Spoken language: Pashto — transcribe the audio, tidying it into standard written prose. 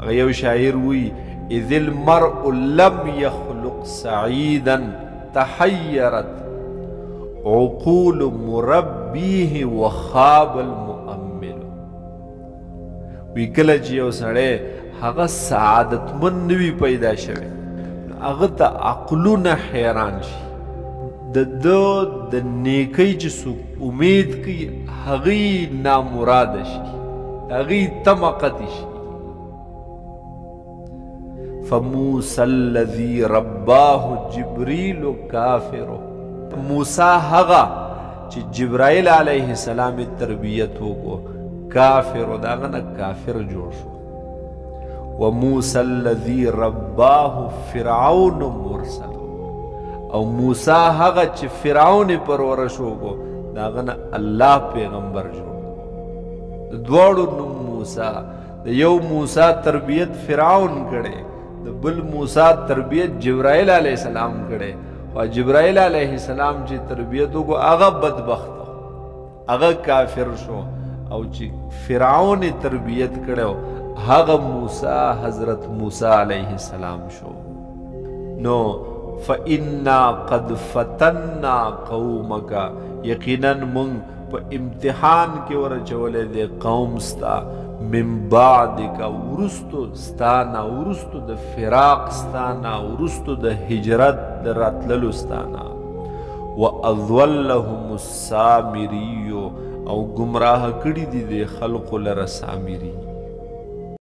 هغه یو شاعر وی اذ المرء لم يخلق سعيدا تحيرت عقول مربيه وخاب المؤمل. وی کله چې یو سړی هغه سعادتمند نه وي پیدا شوی هغه ته عقلونه حیران شي، د نیکۍ چې څوک امید کوي هغې نامراده شي، هغې تمه قطع شي. فموسى الذي رباه جبريل كافر. موسی هغه چې جبرائیل علیه السلام تربیت وکړو کافر، د هغه نه کافر جوړ شو. وموسى الذي رباه فرعون مرسل. او موسی هغه چې فرعون پرورش وکړو د هغه نه الله پیغمبر جوړ. د دواړو نوم موسی، د یو موسی تربیت فرعون کړی، د بل موسی تربیت جبرائیل علیه السلام کړی. او جبرائیل علیه السلام چې تربیت وکړو هغه بدبخت هغه کافر شو، او چې فرعون تربیت کړو هغه موسی حضرت موسی علیه السلام شو. نو فإنا قد فتنا قومك، یقینا مونږ په امتحان کې ورچولی دی قوم ستا، من بعدک ورستو ستانا، ورستو د فراق ستانا، ورستو د هجرت د راتللو ستانا. وأضلهم السامري، او گمراه کړي دي د خلقو لره سامري.